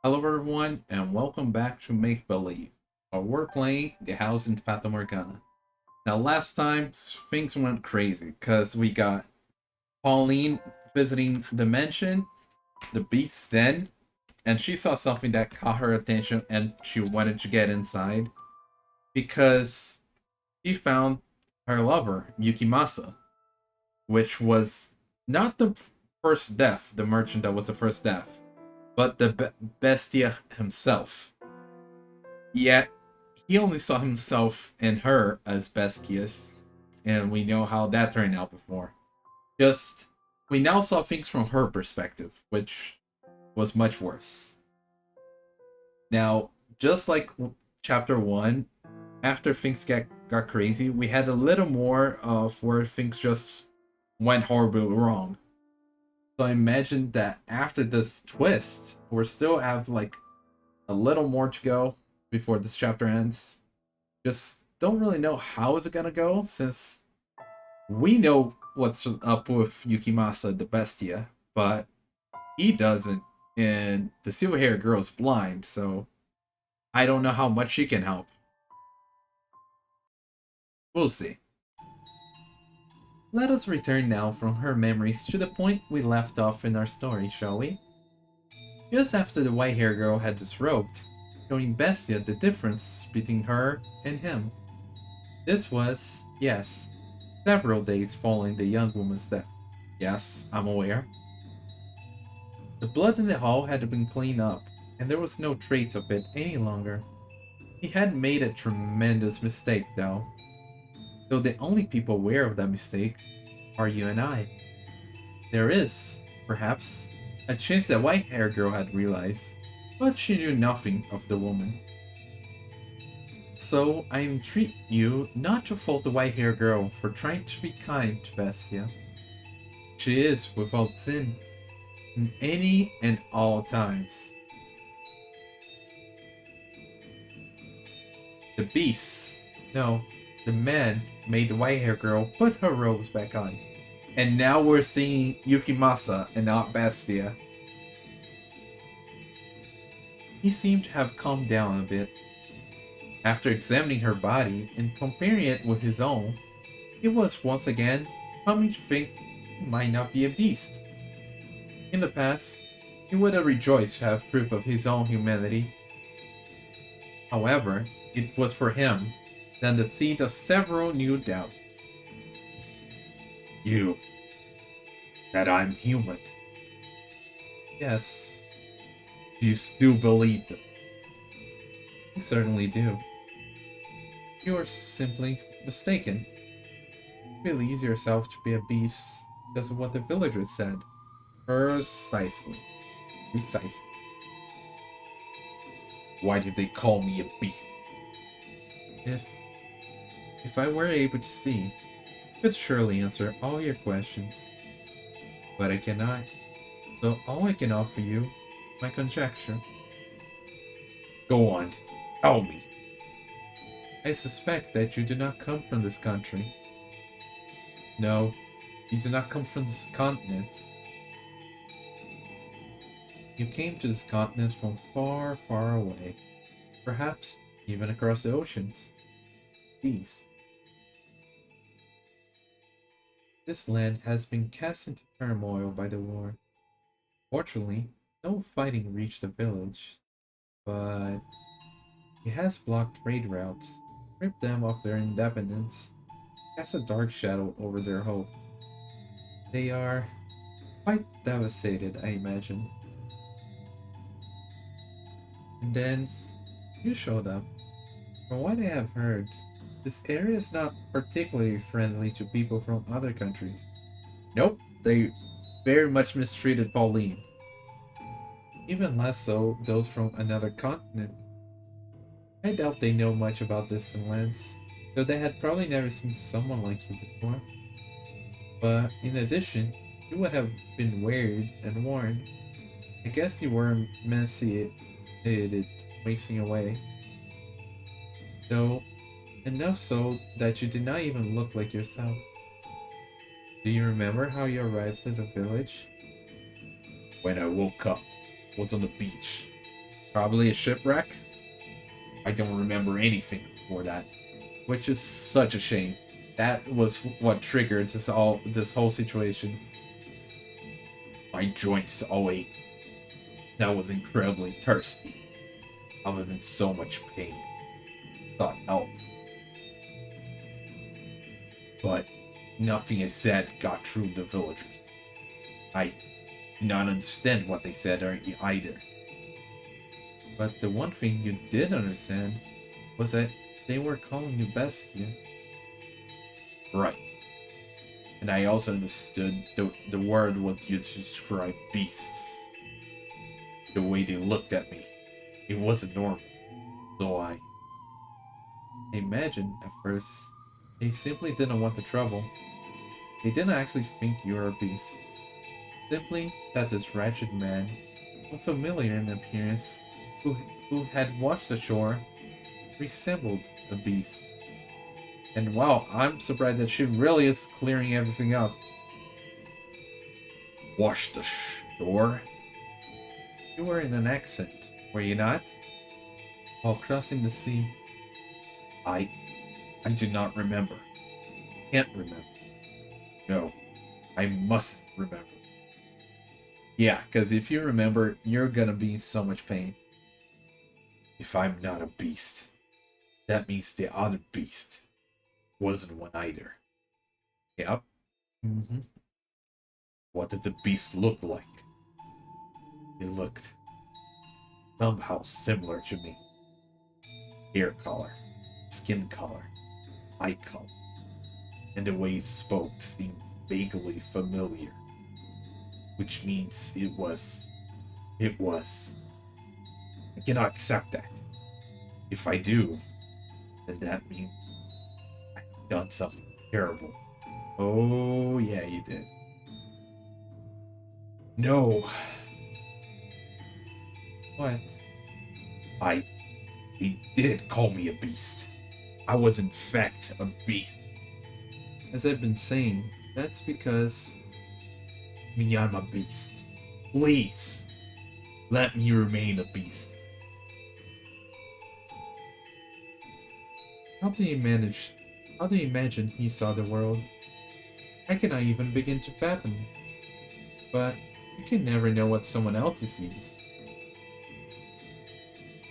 Hello everyone, and welcome back to Make Believe. We're playing The House in Fata Morgana. Now last time, things went crazy, because we got Pauline visiting the mansion, the Beast's Den, and she saw something that caught her attention and she wanted to get inside, because she found her lover, Yukimasa, which was not the first death, the merchant that was the first death, but the Bestia himself. Yet, he only saw himself and her as bestias, and we know how that turned out before. Just, we now saw things from her perspective, which was much worse. Now, just like chapter 1, after things got crazy, we had a little more of where things just went horribly wrong. So I imagine that after this twist, we still have like a little more to go before this chapter ends. Just don't really know how is it gonna go, since we know what's up with Yukimasa the Bestia, but he doesn't, and the silver-haired girl's blind, so I don't know how much she can help. We'll see. Let us return now from her memories to the point we left off in our story, shall we? Just after the white-haired girl had disrobed, showing Bestia the difference between her and him. This was, yes, several days following the young woman's death. Yes, I'm aware. The blood in the hall had been cleaned up, and there was no trace of it any longer. He had made a tremendous mistake, though the only people aware of that mistake are you and I. There is, perhaps, a chance that white-haired girl had realized, but she knew nothing of the woman. So I entreat you not to fault the white-haired girl for trying to be kind to Bestia. She is without sin in any and all times. The beast, no, the man made the white-haired girl put her robes back on. And now we're seeing Yukimasa and not Bestia. He seemed to have calmed down a bit. After examining her body and comparing it with his own, he was once again coming to think he might not be a beast. In the past, he would have rejoiced to have proof of his own humanity. However, it was for him then the seed of several new doubts. You, that I'm human. Yes, you still believe it. I certainly do. You are simply mistaken. You believe yourself to be a beast because of what the villagers said. Precisely. Precisely. Why did they call me a beast? If I were able to see, I could surely answer all your questions. But I cannot. So all I can offer you, my conjecture. Go on, tell me. I suspect that you do not come from this country. No, you do not come from this continent. You came to this continent from far, far away. Perhaps even across the oceans. These. This land has been cast into turmoil by the war. Fortunately, no fighting reached the village, but it has blocked trade routes, stripped them of their independence, cast a dark shadow over their hope. They are quite devastated, I imagine. And then you showed up. From what I have heard, this area is not particularly friendly to people from other countries. Nope, they very much mistreated Pauline. Even less so those from another continent. I doubt they know much about distant lands, though they had probably never seen someone like you before. But in addition, you would have been wearied and worn. I guess you were emaciated, wasting away. Though, enough so that you did not even look like yourself. Do you remember how you arrived at the village? When I woke up, was on the beach. Probably a shipwreck. I don't remember anything before that, which is such a shame. That was what triggered this whole situation. My joints all ached. And I was incredibly thirsty. I was in so much pain. Thought help. But nothing I said got through the villagers. I did not understand what they said either. But the one thing you did understand was that they were calling you Bestia. Right. And I also understood the word was used to describe beasts. The way they looked at me, it wasn't normal. So I imagined at first they simply didn't want the trouble. They didn't actually think you were a beast. Simply that this wretched man, unfamiliar in appearance, who had watched the shore, resembled a beast. And wow, I'm surprised that she really is clearing everything up. Wash the shore? You were in an accent, were you not? While crossing the sea. I do not remember. Can't remember. No, I mustn't remember. Yeah, because if you remember, you're gonna be in so much pain. If I'm not a beast, that means the other beast wasn't one either. Yep. Mm-hmm. What did the beast look like? It looked somehow similar to me. Hair color, skin color, eye color, and the way he spoke seemed vaguely familiar. Which means it was. I cannot accept that. If I do, then that means I've done something terrible. Oh, yeah, you did. No. What? I. He did call me a beast. I was in fact a beast. As I've been saying, that's because I'm a beast. Please, let me remain a beast. How do you manage? How do you imagine he saw the world? I cannot even begin to fathom. But you can never know what someone else sees.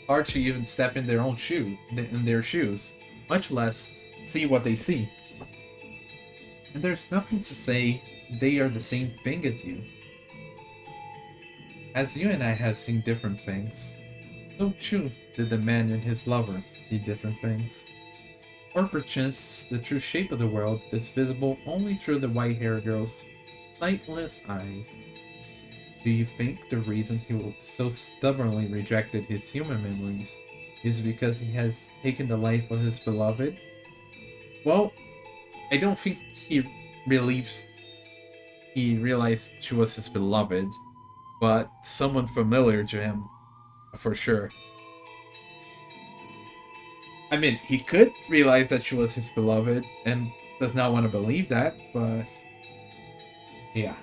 Hard to even step in their shoes, much less see what they see. And there's nothing to say they are the same thing as you. As you and I have seen different things, so too did the man and his lover see different things. Or perchance the true shape of the world is visible only through the white-haired girl's sightless eyes. Do you think the reason he so stubbornly rejected his human memories is because he has taken the life of his beloved? Well, I don't think he realized she was his beloved, but someone familiar to him, for sure. I mean, he could realize that she was his beloved and does not want to believe that, but yeah.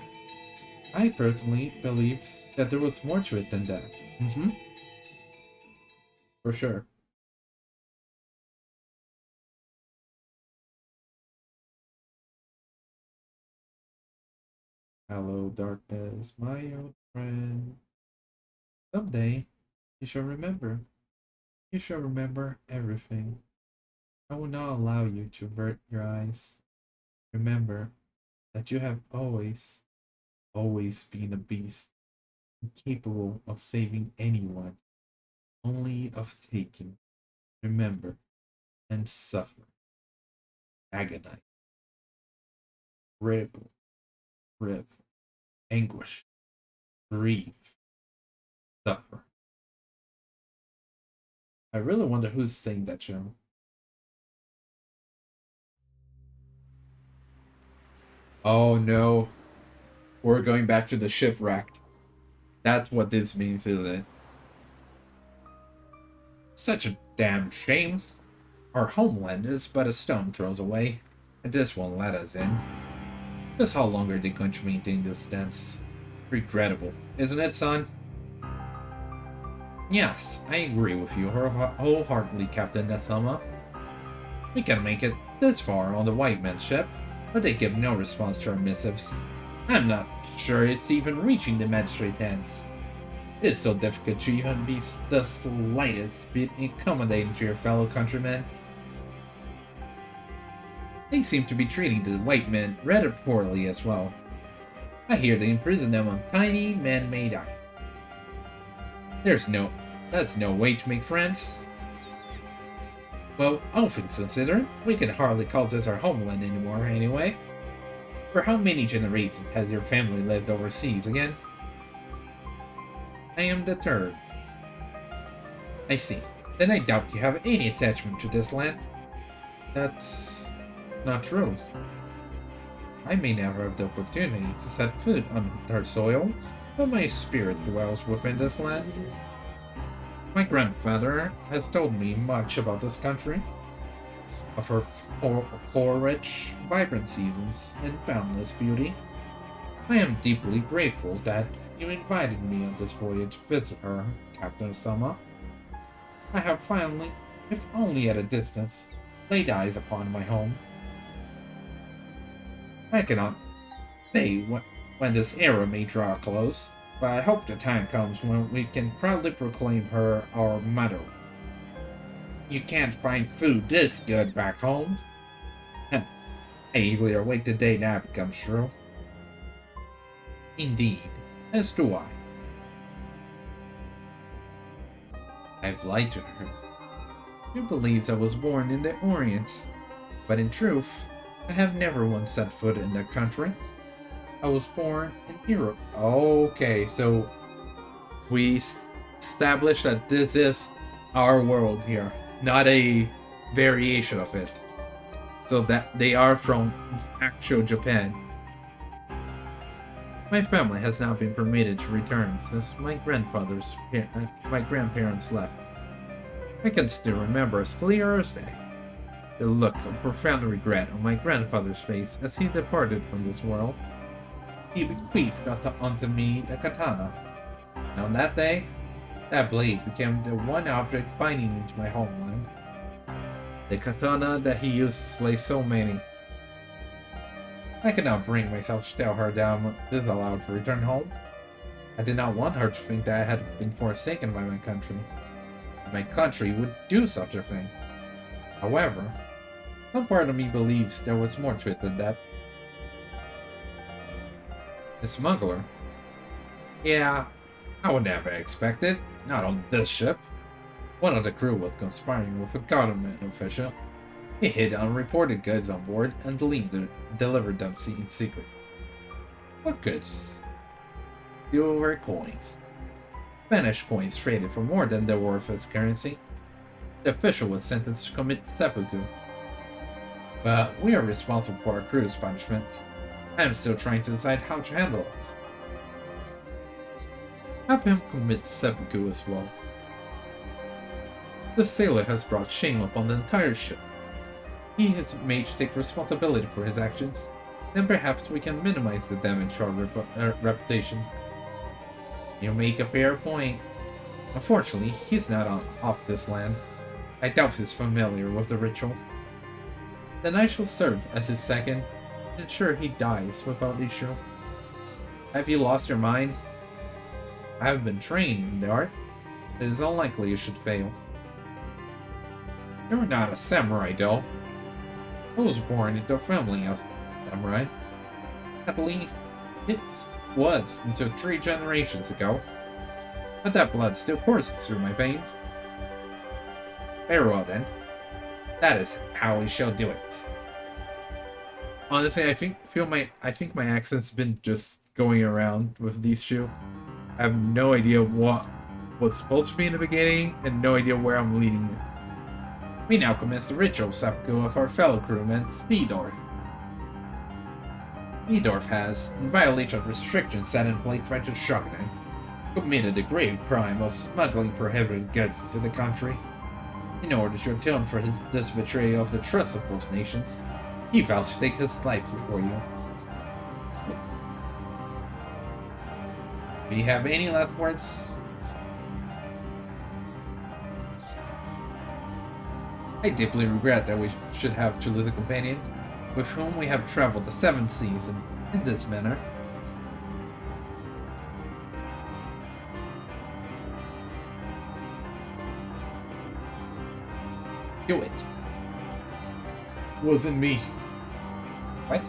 I personally believe that there was more to it than that. Mm-hmm. For sure. Hello, darkness, my old friend. Someday, you shall remember. You shall remember everything. I will not allow you to avert your eyes. Remember that you have always been a beast, incapable of saving anyone, only of taking. Remember and suffer. Agonize. Rivel. Riv. Anguish. Grieve. Suffer. I really wonder who's saying that, show. Oh no. We're going back to the shipwreck. That's what this means, isn't it? Such a damn shame. Our homeland is but a stone throws away, and this won't let us in. Just how long are they going to maintain this stance? Regrettable, isn't it, son? Yes, I agree with you wholeheartedly, Captain Asama. We can make it this far on the white man's ship, but they give no response to our missives. I'm not sure it's even reaching the magistrate hands. It is so difficult to even be the slightest bit accommodating to your fellow countrymen. They seem to be treating the white men rather poorly as well. I hear they imprison them on tiny man-made islands. That's no way to make friends. Well, all things considered, we can hardly call this our homeland anymore anyway. For how many generations has your family lived overseas again? I am the third. I see. Then I doubt you have any attachment to this land. That's not true. I may never have the opportunity to set foot on our soil, but my spirit dwells within this land. My grandfather has told me much about this country, of her four rich, vibrant seasons and boundless beauty. I am deeply grateful that you invited me on this voyage to visit her, Captain Asama. I have finally, if only at a distance, laid eyes upon my home. I cannot say when this era may draw close, but I hope the time comes when we can proudly proclaim her our mother. You can't find food this good back home. I eagerly await the day that becomes true. Indeed, as do I. I've lied to her. She believes I was born in the Orient, but in truth, I have never once set foot in that country. I was born in Europe. Okay, so we established that this is our world here, not a variation of it. So that they are from actual Japan. My family has now been permitted to return since my grandparents left. I can still remember as clear as day the look of profound regret on my grandfather's face as he departed from this world. He bequeathed unto me the katana, and on that day, that blade became the one object binding me to my homeland. The katana that he used to slay so many. I could not bring myself to tell her that I was disallowed to return home. I did not want her to think that I had been forsaken by my country. My country would do such a thing. However, some part of me believes there was more to it than that. A smuggler? Yeah, I would never expect it. Not on this ship. One of the crew was conspiring with a government official. He hid unreported goods on board and delivered them in secret. What goods? Silver coins. Spanish coins traded for more than their worth as currency. The official was sentenced to commit seppuku. But we are responsible for our crew's punishment. I am still trying to decide how to handle it. Have him commit seppuku as well. The sailor has brought shame upon the entire ship. He is made to take responsibility for his actions, and perhaps we can minimize the damage to our reputation. You make a fair point. Unfortunately, he's not off this land. I doubt he's familiar with the ritual. Then I shall serve as his second, and ensure he dies without issue. Have you lost your mind? I have been trained in the art. It is unlikely you should fail. You're not a samurai, though. I was born into a family as a samurai. At least, it was until 3 generations ago. But that blood still courses through my veins. Very well then. That is how we shall do it. Honestly, I think my accent's been just going around with these two. I have no idea what was supposed to be in the beginning, and no idea where I'm leading it. We now commence the ritual seppuku of our fellow crewman, Steedorf. Steedorf has, in violation of restrictions set in place by the Shogunate, committed the grave crime of smuggling prohibited goods into the country. In order to atone for this betrayal of the trust of both nations, he vows to take his life before you. Do you have any last words? I deeply regret that we should have chosen a companion with whom we have traveled the 7 seas in this manner. Do it. Wasn't me. What?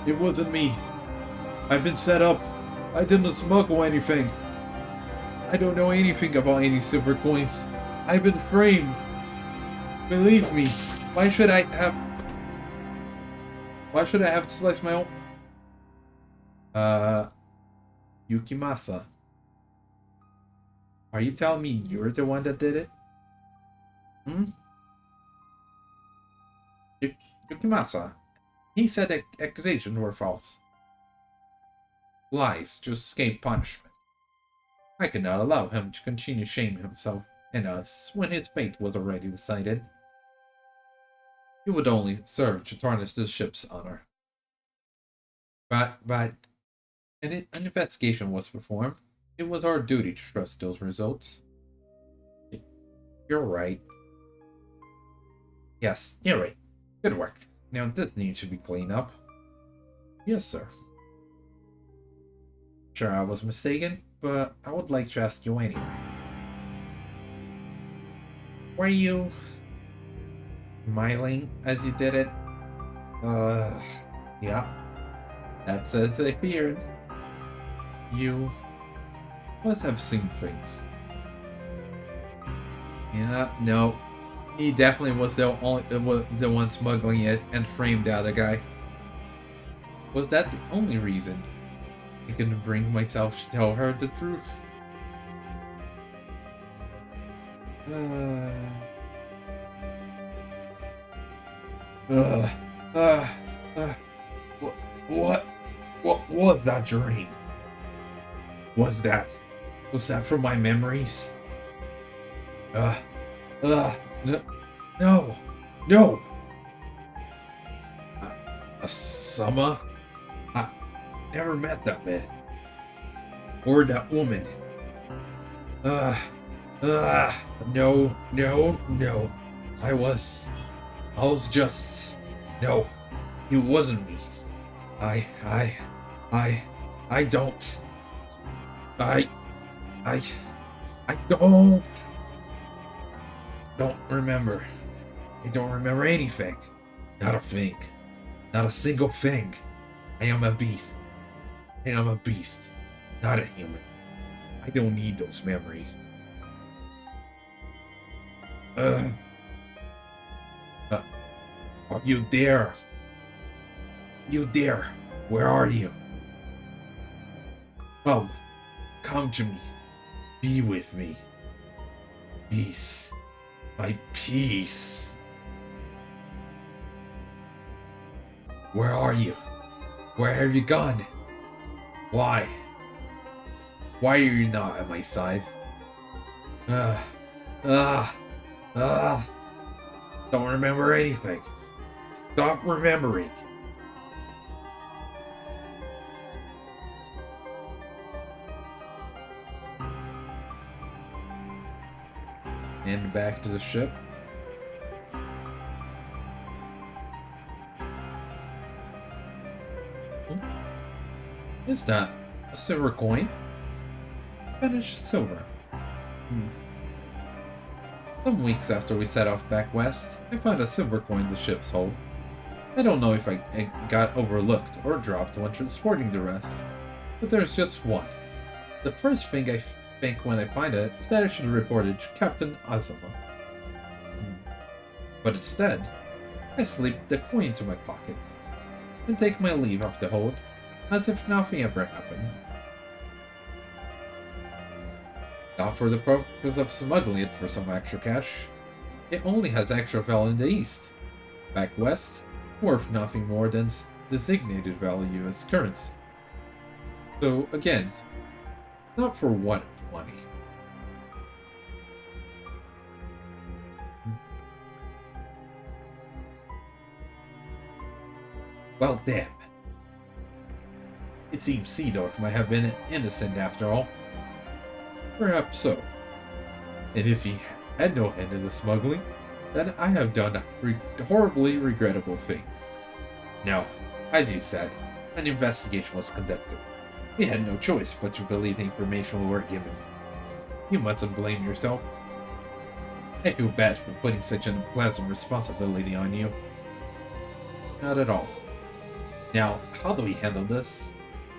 It wasn't me. I've been set up. I didn't smuggle anything. I don't know anything about any silver coins. I've been framed. Believe me. Why should I have to slice my own? Yukimasa. Are you telling me you're the one that did it? Yukimasa. He said the accusations were false. Lies just escape punishment. I could not allow him to continue shaming himself and us when his fate was already decided. It would only serve to tarnish the ship's honor. But an investigation was performed. It was our duty to trust those results. You're right. Yes, you're right. Good work. Now this needs to be cleaned up. Yes, sir. Sure, I was mistaken, but I would like to ask you anyway. Were you smiling as you did it? Yeah. That's as I feared. You must have seen things. Yeah, no. He definitely was the one smuggling it and framed the other guy. Was that the only reason I couldn't bring myself to tell her the truth? What was that dream? Was that from my memories? No. Asama? I never met that man. Or that woman. No. I was just, no, it wasn't me. I don't remember. I don't remember anything. Not a thing. Not a single thing. I am a beast. Not a human. I don't need those memories. Are you there? Where are you? Come to me. Be with me. Peace. My peace. Where are you? Where have you gone? Why? Why are you not at my side? Don't remember anything. Stop remembering. And back to the ship. Is that a silver coin? Finished silver. Some weeks after we set off back west, I found a silver coin in the ship's hold. I don't know if it got overlooked or dropped when transporting the rest, but there's just one. The first thing I think when I find it is that I should report it to Captain Asama. But instead, I slip the coin into my pocket and take my leave of the hold, as if nothing ever happened. Not for the purpose of smuggling it for some extra cash. It only has extra value in the east. Back west, worth nothing more than designated value as currency. So again, not for one of money. Well, damn. It seems Seedorf might have been innocent after all. Perhaps so. And if he had no hand in the smuggling, then I have done a horribly regrettable thing. Now, as you said, an investigation was conducted. We had no choice but to believe the information we were given. You mustn't blame yourself. I feel bad for putting such an unpleasant responsibility on you. Not at all. Now, how do we handle this?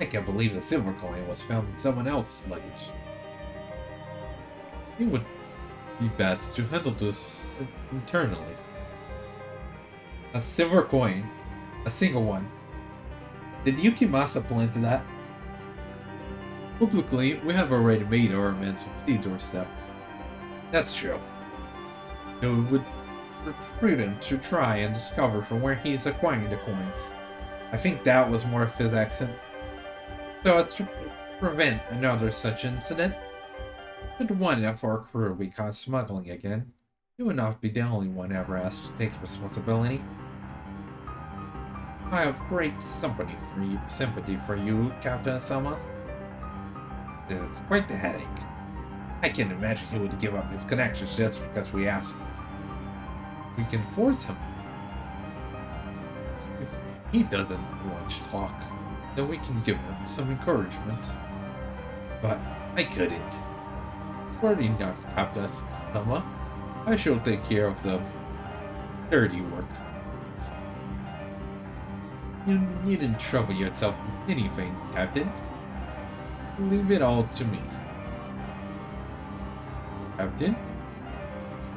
I can't believe the silver coin was found in someone else's luggage. It would be best to handle this internally. A silver coin. A single one. Did Yukimasa plan to that? Publicly, we have already made our amends with the doorstep. That's true. It would be prudent to try and discover from where he's acquiring the coins. I think that was more of his accent. So as to prevent another such incident, should one of our crew be caught smuggling again, you would not be the only one ever asked to take responsibility. I have great sympathy for you, Captain Asama. It's quite the headache. I can't imagine he would give up his connections just because we asked him. We can force him. If he doesn't want to talk, then we can give him some encouragement. But I couldn't. Worry not, Captain Asama. I shall take care of the dirty work. You needn't trouble yourself with anything, Captain. Leave it all to me. Captain?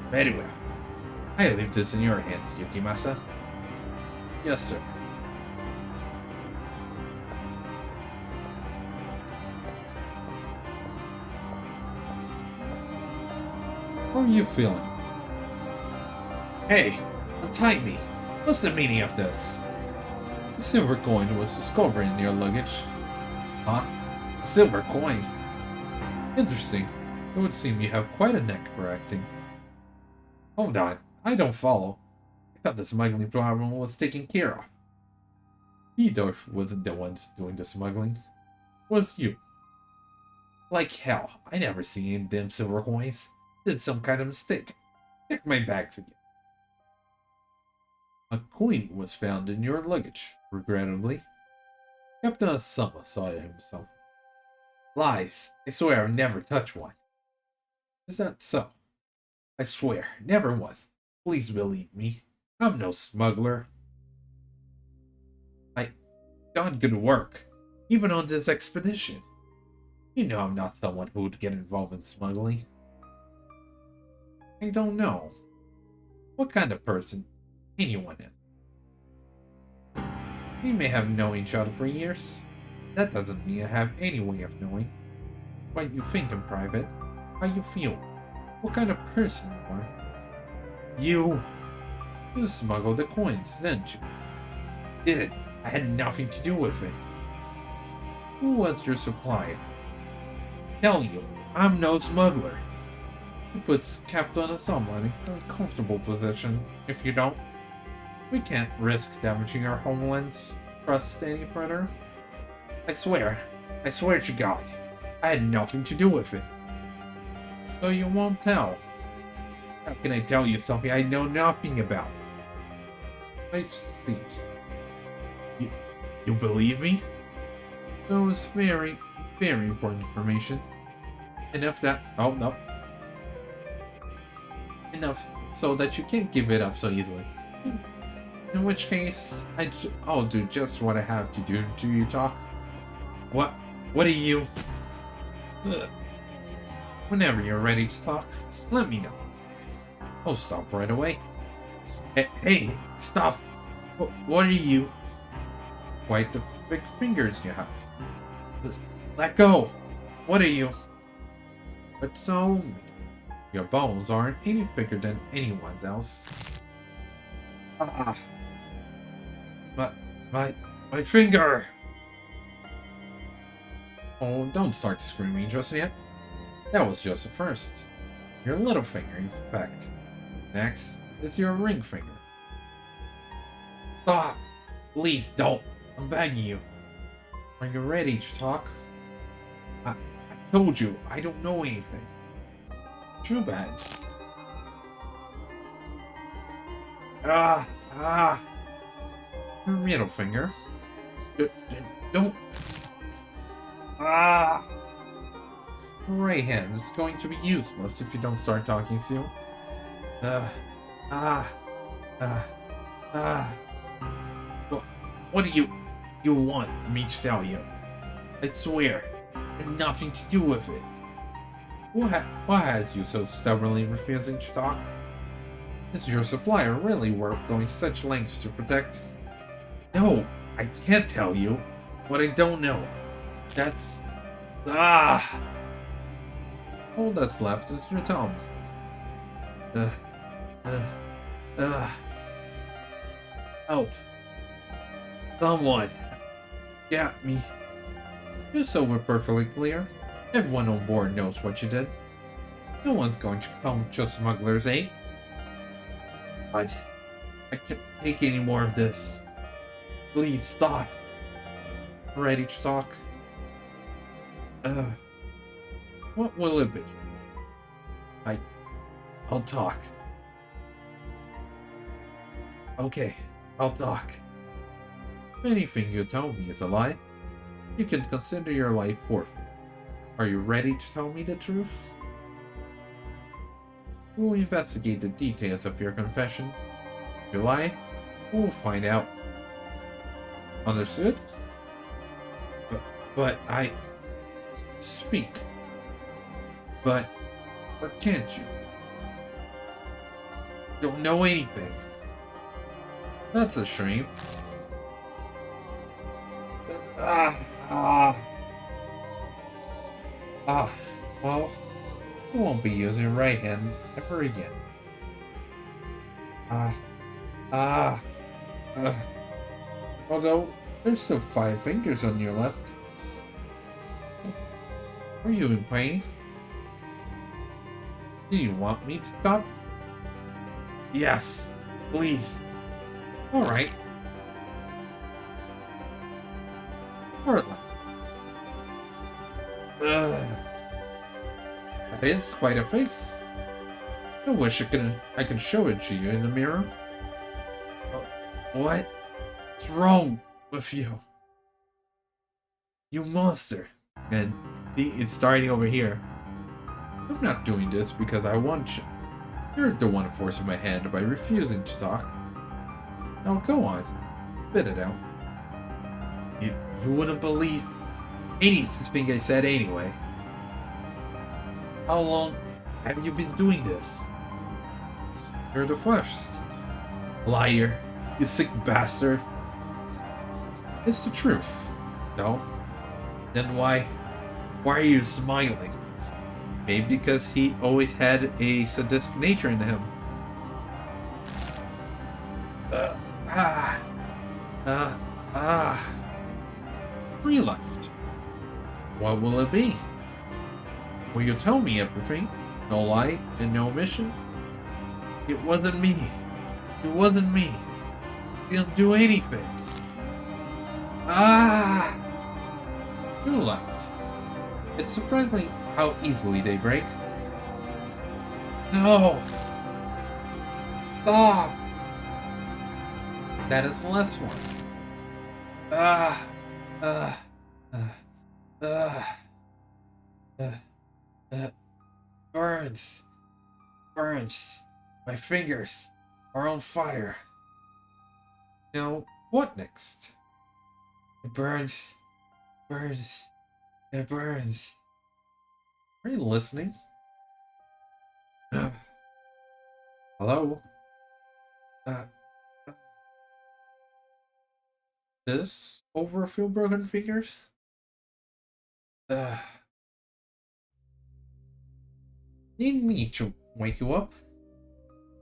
Very well. I leave this in your hands, Yukimasa. Yes, sir. How are you feeling? Hey, untie me. What's the meaning of this? The silver coin was discovered in your luggage. Huh? A silver coin? Interesting. It would seem you have quite a neck for acting. Hold on, I don't follow. I thought the smuggling problem was taken care of. Edorf wasn't the one doing the smuggling. It was you. Like hell, I never seen any damn silver coins. Did some kind of mistake. Check my bags again. A coin was found in your luggage, regrettably. Captain Asama saw it himself. Lies. I swear I've never touched one. Is that so? I swear, never was. Please believe me. I'm no smuggler. I done good work, even on this expedition. You know I'm not someone who would get involved in smuggling. I don't know. What kind of person anyone is. We may have known each other for years. That doesn't mean I have any way of knowing what you think in private, how you feel, what kind of person you are. You smuggled the coins, didn't you? Didn't. I had nothing to do with it. Who was your supplier? Tell you, I'm no smuggler. It puts Captain Asama in a uncomfortable position if you don't. We can't risk damaging our homeland's trust any further. I swear to God, I had nothing to do with it. So you won't tell. How can I tell you something I know nothing about? I see. You believe me? That was very, very important information. Enough that... Oh, no. Enough so that you can't give it up so easily. In which case, I'll do just what I have to do. Do you talk? What are you? Ugh. Whenever you're ready to talk, let me know. I'll stop right away. Hey, stop! What are you? Quite the thick fingers you have. Let go! What are you? But so, your bones aren't any thicker than anyone else. Ah, my finger! Oh, don't start screaming just yet. That was just the first. Your little finger, in fact. Next is your ring finger. Stop! Please don't! I'm begging you. Are you ready to talk? I told you, I don't know anything. Too bad. Ah! Ah! Your middle finger. Don't. Ah! Right hand is going to be useless if you don't start talking soon. Ah! Ah! Ah! What do you want me to tell you? I swear, I had nothing to do with it. What has you so stubbornly refusing to talk? Is your supplier really worth going to such lengths to protect? No, I can't tell you what I don't know. That's... Ah! All that's left is your tongue. Uh, Help. Someone. Get me. Just so we're perfectly clear, everyone on board knows what you did. No one's going to come to smuggler's aid. But I can't take any more of this. Please stop. Ready to talk? What will it be? I'll talk. Okay, I'll talk. Anything you tell me is a lie. You can consider your life forfeit. Are you ready to tell me the truth? We'll investigate the details of your confession. If you lie, we'll find out. Understood? But I... Speak. But... Or can't you? Don't know anything. That's a shame. Well, you won't be using your right hand ever again. Although, there's still 5 fingers on your left. Are you in pain? Do you want me to stop? Yes, please. Alright. Hardly. That is quite a face. I wish I could show it to you in the mirror. What's wrong with you? You monster. And it's starting over here. I'm not doing this because I want you. You're the one forcing my hand by refusing to talk. Now go on. Spit it out. You wouldn't believe anything I said anyway. How long have you been doing this? You're the first. Liar. You sick bastard. It's the truth. No? Then why are you smiling? Maybe because he always had a sadistic nature in him. Three left. What will it be? Will you tell me everything? No lie and no omission? It wasn't me. It wasn't me. You didn't do anything. Two left. It's surprising how easily they break. No! Stop! That is the last one. Burns. Burns. My fingers are on fire. Now, what next? It burns. Burns. It burns. Are you listening? Hello? This over a few broken fingers? Need me to wake you up?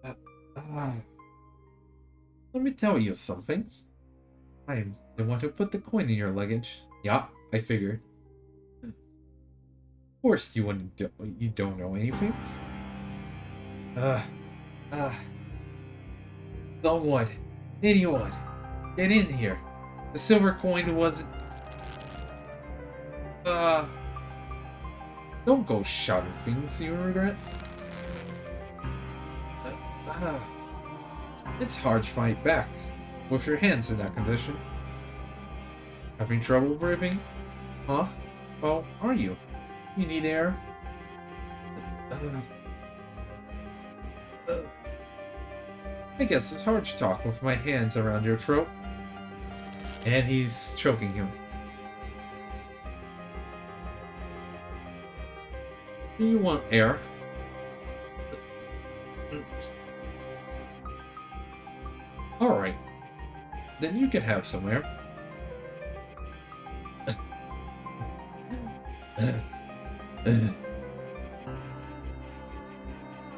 Let me tell you something. I'm the one who put the coin in your luggage. Yeah, I figured. Of course you don't know anything. Someone, anyone, get in here. The silver coin wasn't... Don't go shouting things you regret. It's hard to fight back with your hands in that condition. Having trouble breathing? Huh? Well, are you? You need air? I guess it's hard to talk with my hands around your throat. And he's choking him. Do you want air? Alright. Then you can have some air.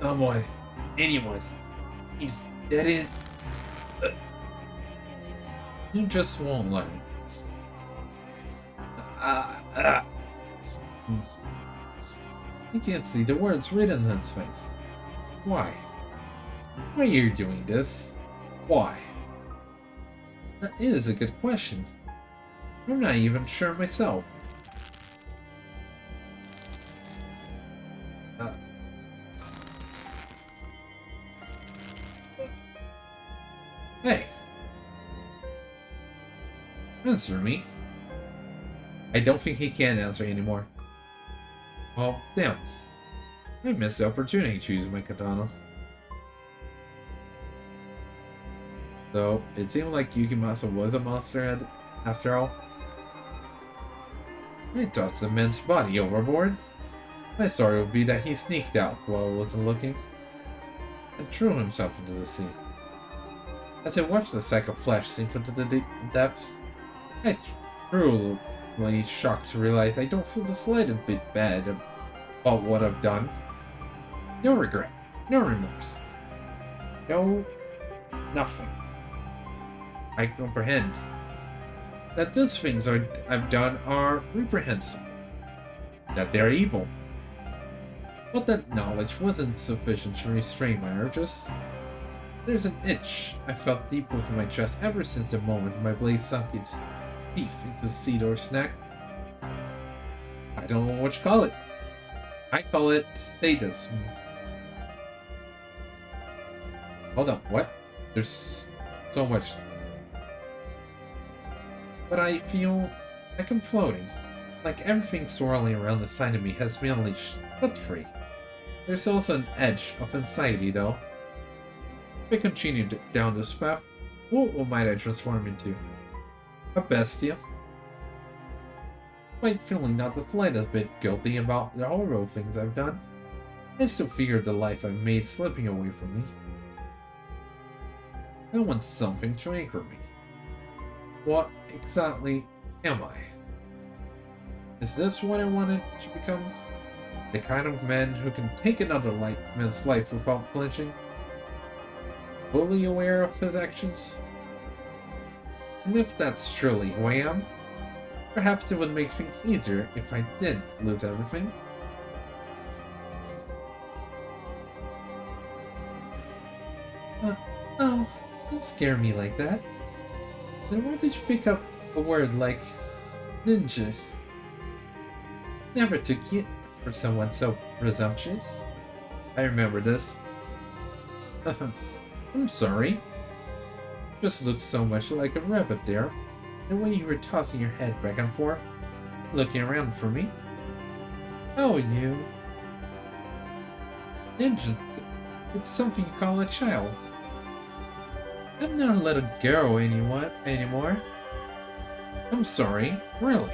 Someone. Anyone. He's dead in. He just won't learn. I can't see the words written on his face. Why? Why are you doing this? Why? That is a good question. I'm not even sure myself. Hey. Answer me. I don't think he can answer anymore. Well, damn. I missed the opportunity to use my katana. So, it seemed like Yukimasa was a monster after all. I tossed the man's body overboard. My story would be that he sneaked out while I wasn't looking and threw himself into the sea. As I watched the sack of flesh sink into the depths, I truly shocked to realize I don't feel the slightest bit bad about what I've done. No regret, no remorse, no nothing. I comprehend that those things I've done are reprehensible, that they're evil. But that knowledge wasn't sufficient to restrain my urges. There's an itch I felt deep within my chest ever since the moment my blade sunk its teeth into Sidor's neck. I don't know what you call it. I call it sadism. Hold on, what? There's so much. But I feel like I'm floating. Like everything swirling around the side of me has been unleashed, set free. There's also an edge of anxiety though. If I continue down this path, what might I transform into? A Bestia? Despite feeling not the slightest bit guilty about the horrible things I've done, I still fear the life I've made slipping away from me. I want something to anchor me. What exactly am I? Is this what I wanted to become? The kind of man who can take another man's life without flinching? Fully aware of his actions? And if that's truly who I am, perhaps it would make things easier if I did lose everything. Oh, don't scare me like that. Then where did you pick up a word like ninja? Never took it for someone so presumptuous. I remember this. I'm sorry. Just looked so much like a rabbit there. The way you were tossing your head back and forth, looking around for me. Oh, you. Ninja. It's something you call a child. I'm not a little girl anymore. I'm sorry, really.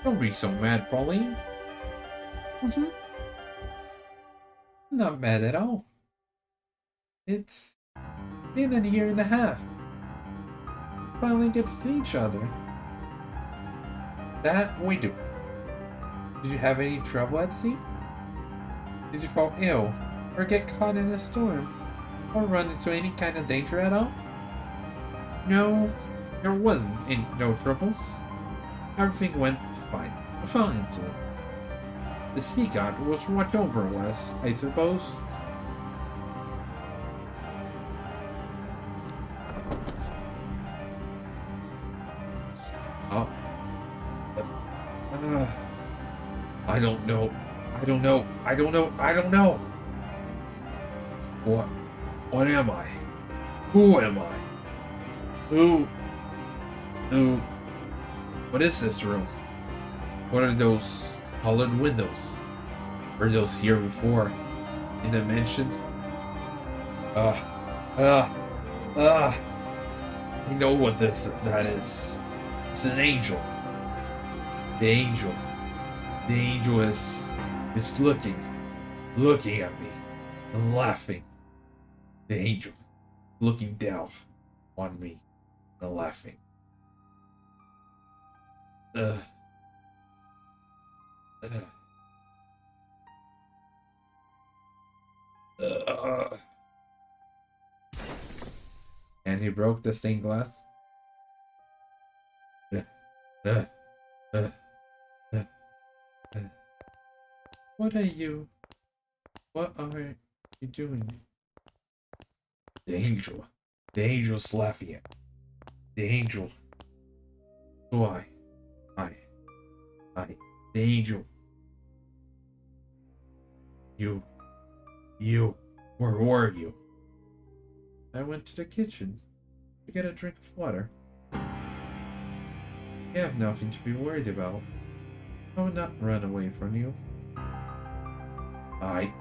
Don't be so mad, Pauline. Not mad at all. It's been a year and a half. We finally get to see each other. That we do. Did you have any trouble at sea? Did you fall ill, or get caught in a storm, or run into any kind of danger at all? No, there wasn't no trouble. Everything went fine. Fine, sir. The sea god was watch over us, I suppose. Oh. I don't know. I don't know. What am I? Who am I? Who? Who? What is this room? What are those colored windows? Were those here before? In the dimension? I know what that is. It's an angel. The angel. The angel is looking at me and laughing. The angel looking down on me and laughing. And he broke the stained glass. What are you? What are you doing? The angel. The angel's laughing at me. The angel. Why? I. The angel. You. Where were you? I went to the kitchen to get a drink of water. You have nothing to be worried about. I would not run away from you. I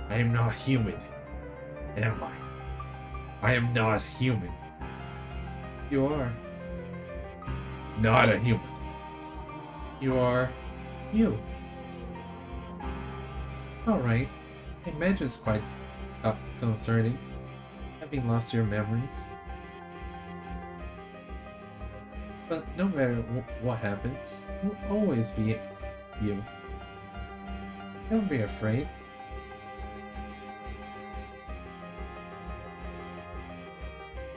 am not human, am I? I am not human. You are. Not a human. You are you. Alright. I imagine it's quite concerning, having lost your memories. But no matter what happens, you'll always be you. Don't be afraid.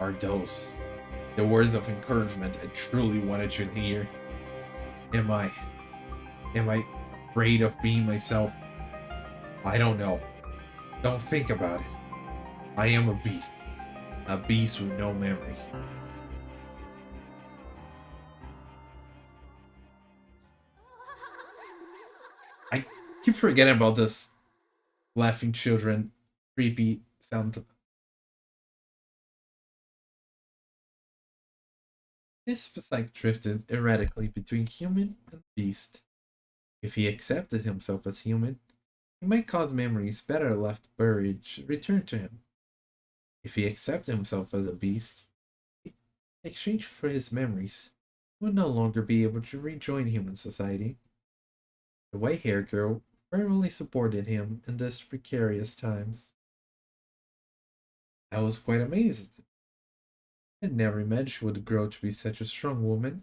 Are those the words of encouragement I truly wanted you to hear? Am I afraid of being myself? I don't know. Don't think about it. I am a beast with no memories. I keep forgetting about this laughing children creepy sound. This psyche drifted erratically between human and beast. If he accepted himself as human, he might cause memories better left buried return to him. If he accepted himself as a beast, in exchange for his memories, he would no longer be able to rejoin human society. The white-haired girl firmly supported him in these precarious times. I was quite amazed. I never imagined she would grow to be such a strong woman.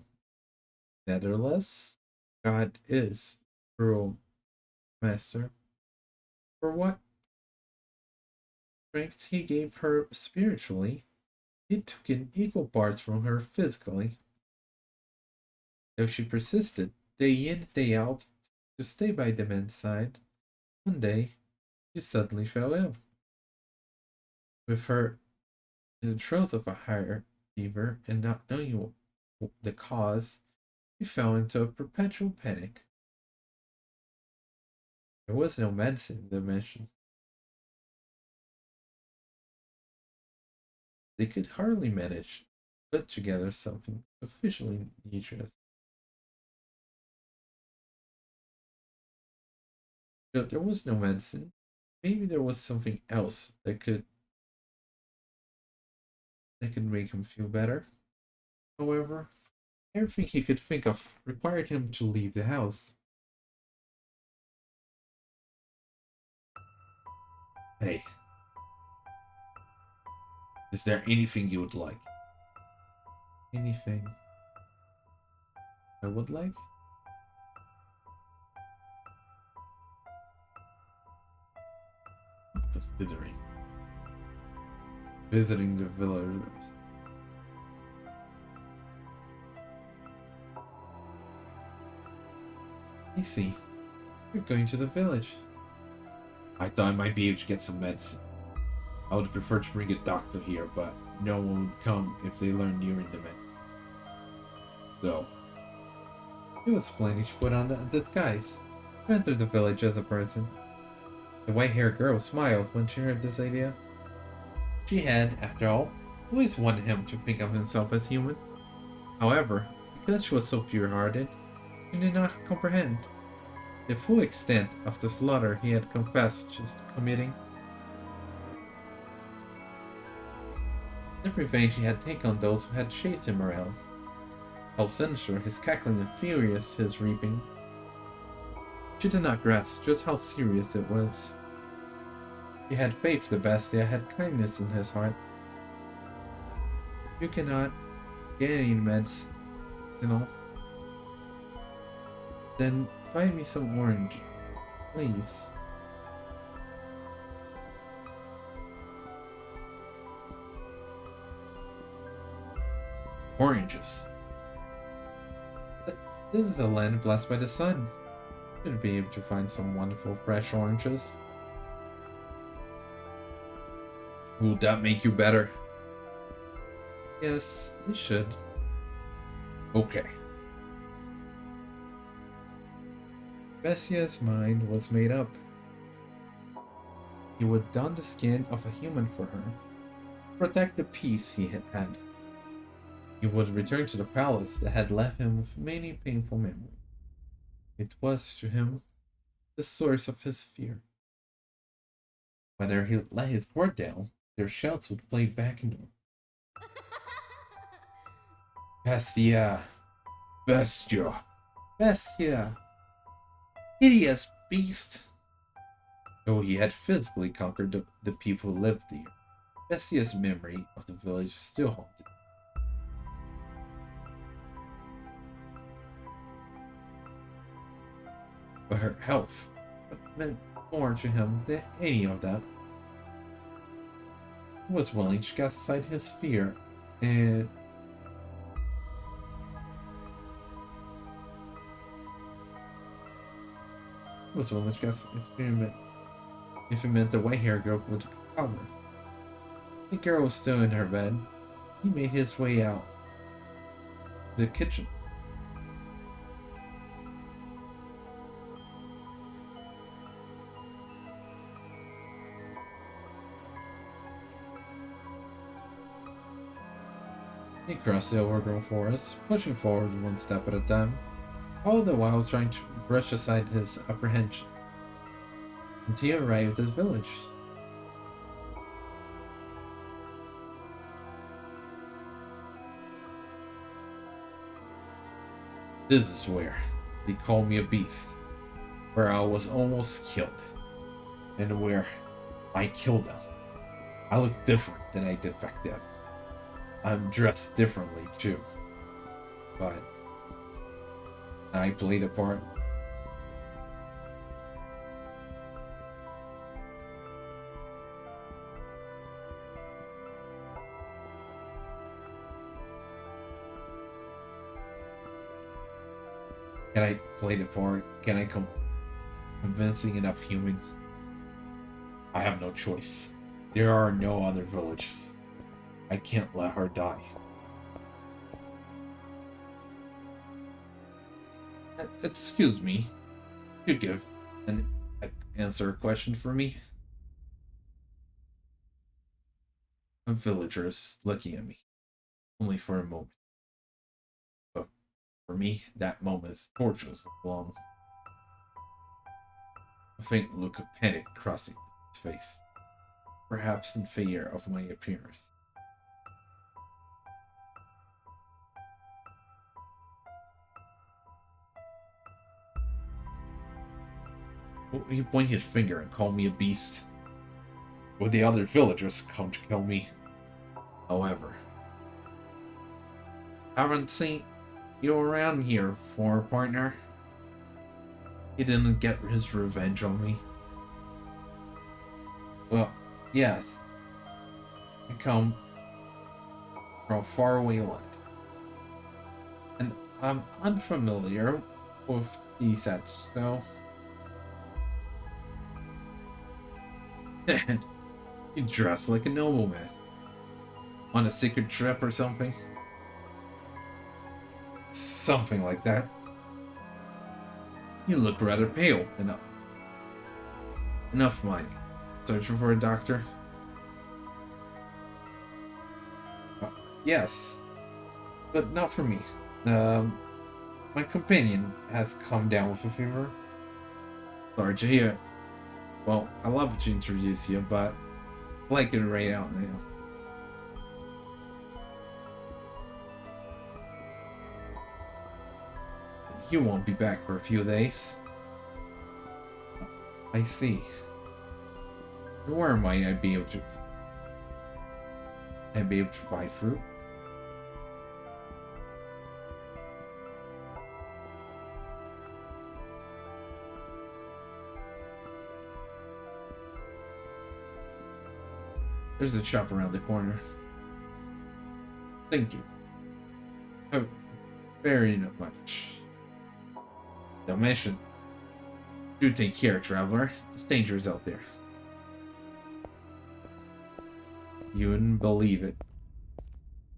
Nevertheless, God is cruel, master. For what strength he gave her spiritually, he took in equal parts from her physically. Though she persisted, day in, day out, to stay by the man's side, one day she suddenly fell ill. With her in the throes of a higher fever and not knowing the cause, she fell into a perpetual panic. There was no medicine in the dimension. They could hardly manage to put together something sufficiently dangerous. But there was no medicine. Maybe there was something else that could make him feel better. However, everything he could think of required him to leave the house. Hey, is there anything you would like? Anything I would like? Considering visiting the villagers. I see. You're going to the village. I thought I might be able to get some medicine. I would prefer to bring a doctor here, but no one would come if they learned you're in the med. So, it was planning to put on the disguise. To enter the village as a person. The white-haired girl smiled when she heard this idea. She had, after all, always wanted him to think of himself as human. However, because she was so pure-hearted, he did not comprehend the full extent of the slaughter he had confessed just committing. The revenge he had taken on those who had chased him around. How sinister his cackling and furious his reaping. She did not grasp just how serious it was. He had faith the Bestia had kindness in his heart. You cannot get any meds, you know. Then buy me some orange, please. Oranges. This is a land blessed by the sun. Should be able to find some wonderful fresh oranges. Will that make you better? Yes, it should. Okay. Bestia's mind was made up. He would don the skin of a human for her, protect the peace he had had. He would return to the palace that had left him with many painful memories. It was, to him, the source of his fear. Whether he let his guard down, their shouts would play back into him. Bestia! Bestia! Bestia! Hideous beast! Though he had physically conquered the people who lived there, Bestia's memory of the village still haunted. But her health meant more to him than any of that. He was willing to cast aside his fear and experiment if it meant the white-haired girl would recover. The girl was still in her bed. He made his way out to the kitchen. He crossed the overgrown forest, pushing forward one step at a time, all the while trying to brush aside his apprehension, until he arrived at the village. This is where they called me a beast, where I was almost killed, and where I killed them. I look different than I did back then. I'm dressed differently too, but I played a part. Can I play the part? Can I convincing enough humans? I have no choice. There are no other villages. I can't let her die. Excuse me. You give an answer a question for me? A villager is looking at me. Only for a moment. But for me, that moment is torturous long. A faint look of panic crossing his face. Perhaps in fear of my appearance. He pointed his finger and called me a beast. Would the other villagers come to kill me? However, haven't seen you around here before, partner. He didn't get his revenge on me. Well, yes. I come from a faraway land. And I'm unfamiliar with these sets, so... You dress like a nobleman. On a secret trip or something? Something like that. You look rather pale. Enough mining. Searching for a doctor? Yes, but not for me. My companion has come down with a fever. Sorry to hear. Well, I love to introduce you, but I like it right out now. You won't be back for a few days. I see. Where might I be able to? I'd be able to buy fruit. There's a shop around the corner. Thank you. Oh, very much. Don't mention. Do take care, traveler. It's dangerous out there. You wouldn't believe it.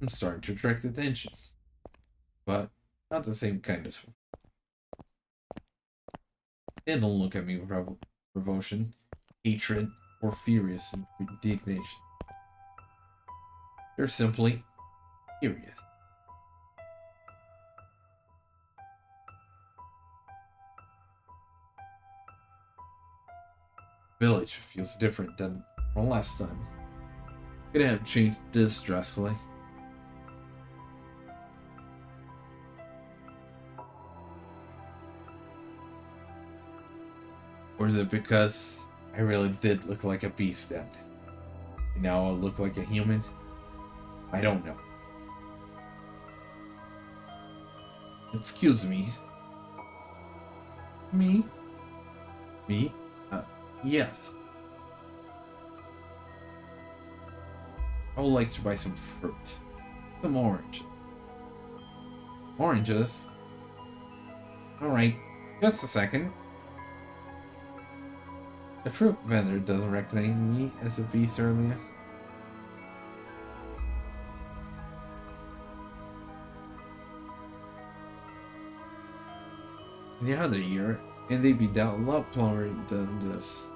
I'm starting to attract attention. But not the same kind of. They don't look at me with revulsion, hatred, or furious indignation. They're simply curious. Village feels different than from last time. Could have changed this drastically. Or is it because I really did look like a beast then? And now I look like a human? I don't know. Excuse me. Me? Me? Yes. I would like to buy some fruit. Some orange. Oranges? Alright, just a second. The fruit vendor doesn't recognize me as a beast earlier. In the other year, and they'd be down a lot plumber than this.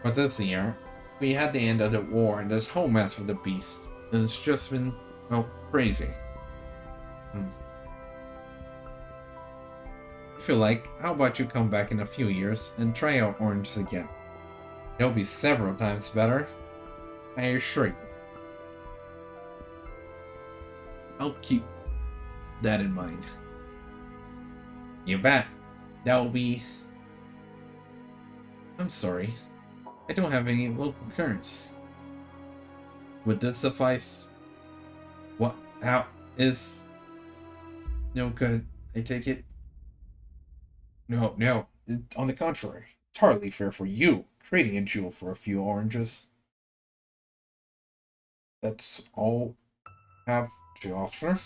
But this year, we had the end of the war and this whole mess with the beast, and it's just been, well, crazy. If you like, how about you come back in a few years and try out oranges again? It'll be several times better, I assure you. I'll keep that in mind. You bet. That will be... I'm sorry. I don't have any local currency. Would this suffice? What? How? Is... No good. I take it? No. On the contrary. It's hardly fair for you, trading a jewel for a few oranges. That's all I have to offer.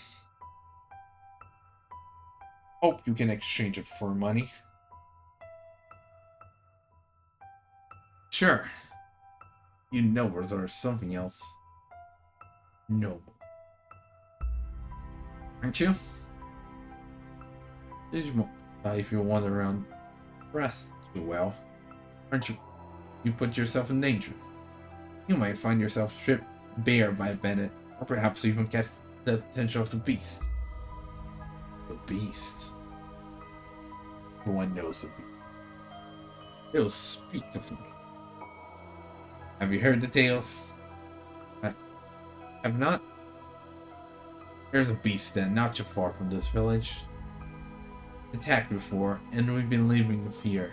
Hope you can exchange it for money. Sure. You nobles are something else. Noble. Aren't you? If you wander around dressed too well, aren't you? You put yourself in danger. You might find yourself stripped bare by a bandit, or perhaps even get the attention of the beast. The beast. No one knows the beast. They'll speak of me. Have you heard the tales? I have not. There's a beast then, not too far from this village. Attacked before, and we've been living in fear.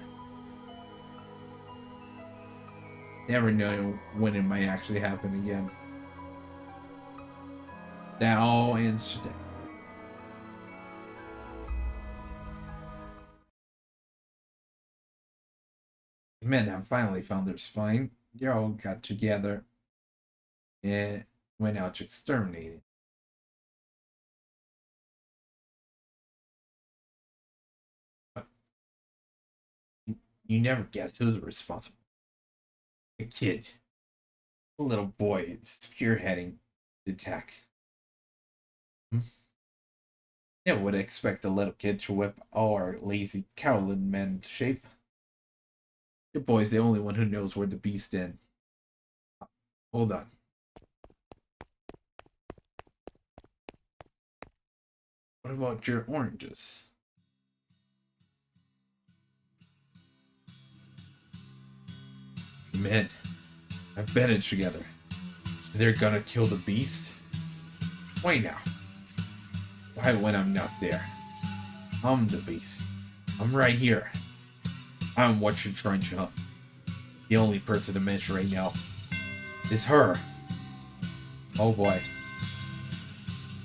Never know when it might actually happen again. That all ends today. The men have finally found their spine. They all got together and went out to exterminate it. You never guessed who's responsible. A kid. A little boy spearheading the attack. Hmm? Yeah, would expect a little kid to whip our lazy Carolyn men into shape. Your boy's the only one who knows where the beast in. Hold on. What about your oranges? Men have bandaged together. They're gonna kill the beast? Why now? Why when I'm not there? I'm the beast. I'm right here. I'm what you're trying to hunt. The only person to mention right now is her. Oh boy.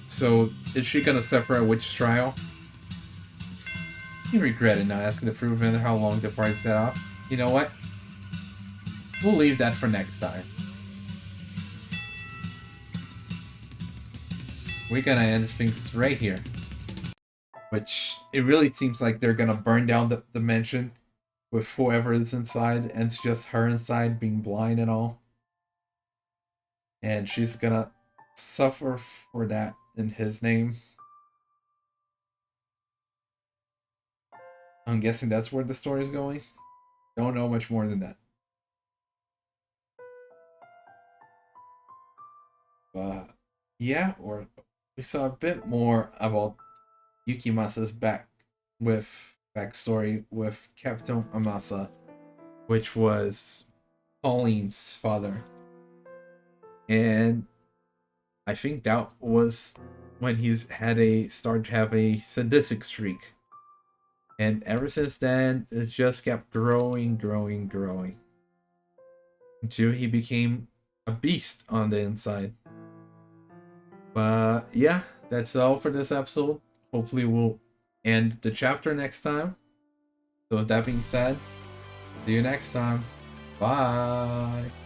So, is she gonna suffer a witch trial? You regret it not asking the fruit vendor how long the party set off. You know what? We'll leave that for next time. We're gonna end things right here. Which, it really seems like they're gonna burn down the mansion with whoever is inside, and it's just her inside being blind and all. And she's gonna suffer for that in his name. I'm guessing that's where the story's going. Don't know much more than that. But yeah, or we saw a bit more about Yukimasa's backstory with Captain Amasa, which was Pauline's father. And I think that was when he's had a start to have a sadistic streak. And ever since then, it's just kept growing, growing, growing. Until he became a beast on the inside. But yeah, that's all for this episode. Hopefully we'll end the chapter next time. So with that being said, see you next time. Bye.